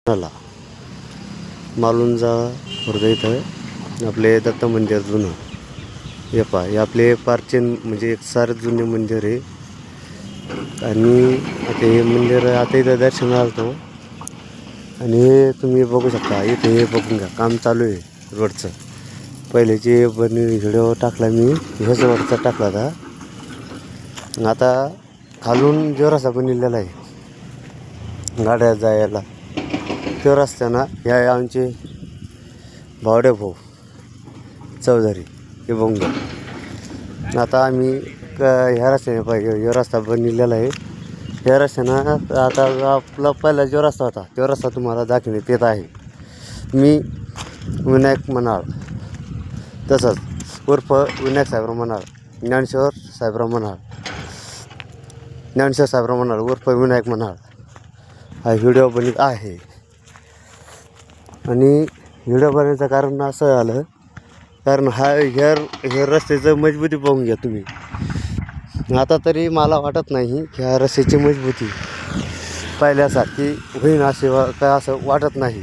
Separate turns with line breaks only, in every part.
आला मालुंजा खुर्द इथं आपले दत्त मंदिर जुनं हे पहा, हे आपले प्राचीन म्हणजे एक सारे जुने मंदिर आहे. आणि आता हे मंदिर आता इथं दर्शनाला आलतो आणि हे तुम्ही बघू शकता. इथे हे बघून घ्या, काम चालू आहे रोडचं. पहिल्याचे व्हिडिओ टाकला मी, ह्याच रोडचा टाकला होता. आता खालून जो रस्ता बनलेला आहे गाड्या जायला, तो रस्त्यानं ह्या आमचे भावडे भाऊ चौधरी हे बघून. आता आम्ही ह्या रस्त्याने पाहिजे, ह्या रस्ता बनलेला आहे. ह्या रस्त्यानं आता आपला पहिला जो रस्ता होता तो रस्ता तुम्हाला दाखवण्यात येत आहे. मी विनायक मनाळ, तसंच उर्फ विनायक साहेबराव मनाळ, ज्ञानेश्वर साहेबराव मनाळ, ज्ञानेश्वर साहेबराव मनाळ उर्फ विनायक मनाळ हा व्हिडिओ बनत आहे. आणि व्हिडिओ बनवायचं कारण असं आलं, कारण ह्या रस्त्याचं मजबूती पाहून घ्या तुम्ही. आता तरी मला वाटत नाही की ह्या रस्त्याची मजबूती पहिल्यासारखी होईन असे काय असं वाटत नाही.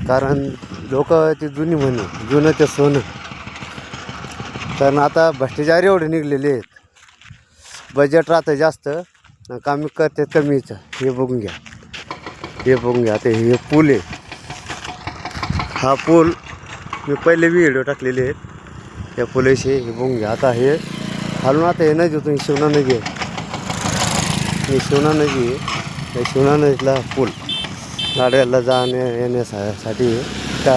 कारण लोक ती जुनी म्हणे, जुनं ते सोनं. कारण आता भ्रष्टाचार एवढे निघलेले आहेत, बजेट राहतं जास्त, कामी करते कमीचं. हे बघून घ्या, हे बघून घ्या. आता हे पूल आहे, हा पूल मी पहिले व्हिडिओ टाकलेले आहेत या पुलाशी. हे बघून घ्या. आता हे खालून आता हे नदी होतो, शिवना नदी आहे, ही शिवना नदी आहे. त्या शिवना नदीला पूल गाड्याला येण्यासाठी का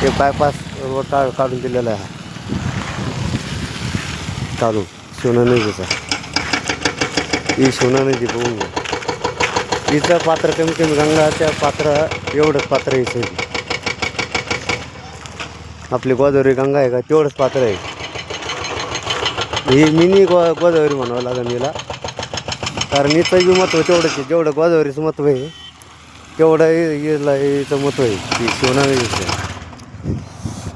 हे बायपास रोड काढून दिलेला आहे. काढून शिवना नदीचा, ही शिवना नदी बघून घ्या. हिचं पात्र कमी कमी गंगाच्या पात्र एवढंच पात्र यायचं. आपली गोदावरी गंगा आहे का तेवढंच पात्र आहे. ही मिनी गोदावरी म्हणावं लागेल हिला, कारण हिचं बी महत्त्व तेवढंच आहे. जेवढं गोदावरीचं महत्त्व आहे तेवढं हिचं महत्त्व आहे ही शिवना नदीचं.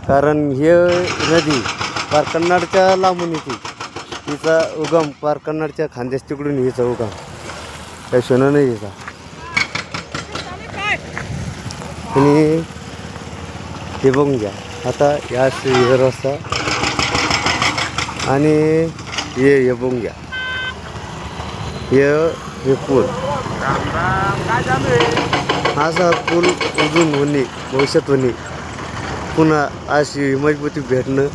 कारण हे नदी पार कन्नडच्या लांबून येते, हिचा उगम पार कन्नडच्या खानदेश तिकडून हिचा उगम त्या शिवना नदीचा. आणि हे बघून घ्या. आता या रस्ता आणि हे बघून घ्या, हे पूल. असा पूल अजून होणे, भविष्यात होणे, पुन्हा अशी मजबूती भेटणं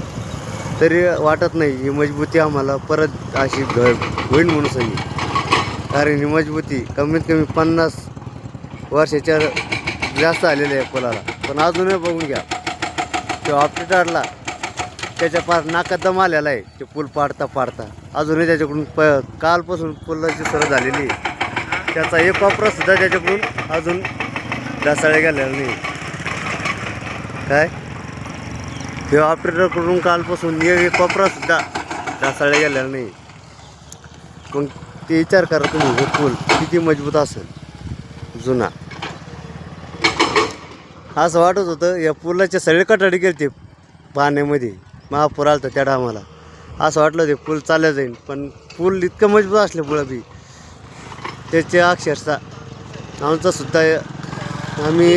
तरी वाटत नाही. ही मजबूती आम्हाला परत अशी होईल म्हणून सांगितली. कारण ही मजबूती कमीत कमी 50 वर्षाच्या जास्त आलेली आहे पुलाला. पण अजूनही बघून घ्या, तो ऑपरेटरला त्याच्या पार नाकात दम आलेला आहे. ते पूल पाडता अजूनही त्याच्याकडून कालपासून पुलाची सुरुवात झालेली आहे. त्याचा एक कोपरासुद्धा त्याच्याकडून अजून ढासळला गेलेला नाही. काय हे ऑपरेटरकडून कालपासून एक कोपरासुद्धा ढासळला गेलेला नाही. मग ते विचार करा तुम्ही, हे पूल किती मजबूत असेल जुना. असं वाटत होतं या पुलाच्या सगळे कटाडी गेलते पाण्यामध्ये. महापूर आला तर त्या टायमाला असं वाटलं ते पूल चालल्या जाईल, पण पूल इतकं मजबूत असल्यामुळं बी त्याचे अक्षरशः आमचासुद्धा आम्ही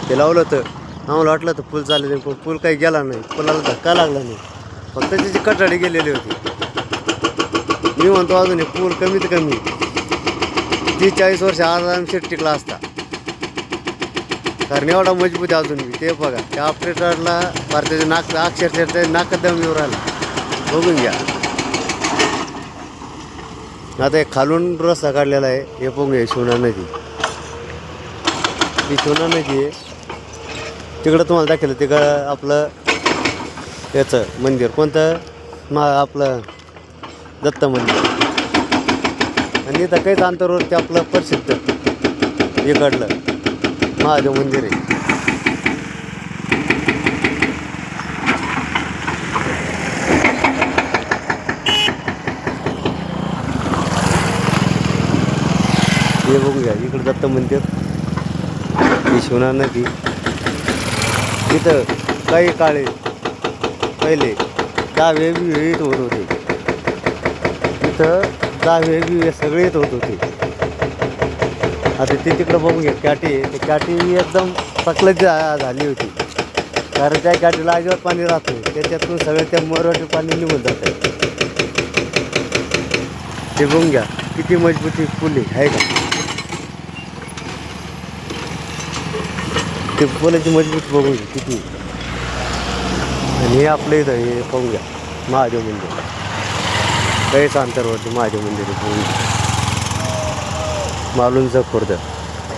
हे लावलं तर आम्हाला वाटलं तर पूल चालले जाईल, पण पूल काही गेला नाही. पुलाला धक्का लागला नाही, फक्त त्याची कटाडी गेलेली होती. मी म्हणतो अजून हे पूल कमीत कमी 30-40 वर्ष आरामशीर टिकला असता, कारण एवढा मजबूत आहे अजून बी. ते बघा, त्या ऑपरेटरला भारताच्या नाक अक्षरशः नाकात दम येऊ राहिला. बघून घ्या. आता एक खालून रस्ता काढलेला आहे, हे बघून घ्या. शिवना नदी, ही शिवना नदी आहे. तिकडं तुम्हाला दाखवलं तिकडं आपलं याचं मंदिर कोणतं आपलं दत्त मंदिर. आणि इथं काहीच अंतरावरती आपलं प्रसिद्ध इकडलं महादेव मंदिर आहे. हे बघून घ्या, इकडं दत्त मंदिर, ही शिवना नदी. इथं काही काळे पहिले दहावे बी येत होत होते. इथं दहावे बी सगळे येत होत होते. आता ते तिकडं बघून घ्या काठी आहे, ती काठी एकदम पकलाची झाली होती, कारण त्या काठीला अजिबात पाणी राहत नाही, त्याच्यातून सगळं त्या मोरवाटे पाणी निघून जात आहे. ते बघून घ्या किती मजबूती पूल आहे का. ते पुलाची मजबूती बघून घ्या किती. आणि हे आपलं इथं हे पाहून घ्या महादेव मंदिर, काहीच अंतरावरती महादेव मंदिर आहे बघून घ्या. मालुंजा खुर्द,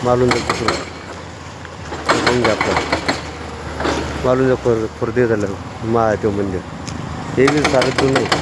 मालुंजा खुर्द बघून घ्या आपलं मालुंजा खुर्द झालं महादेव मंदिर. हे बी सारं जुनं आहे.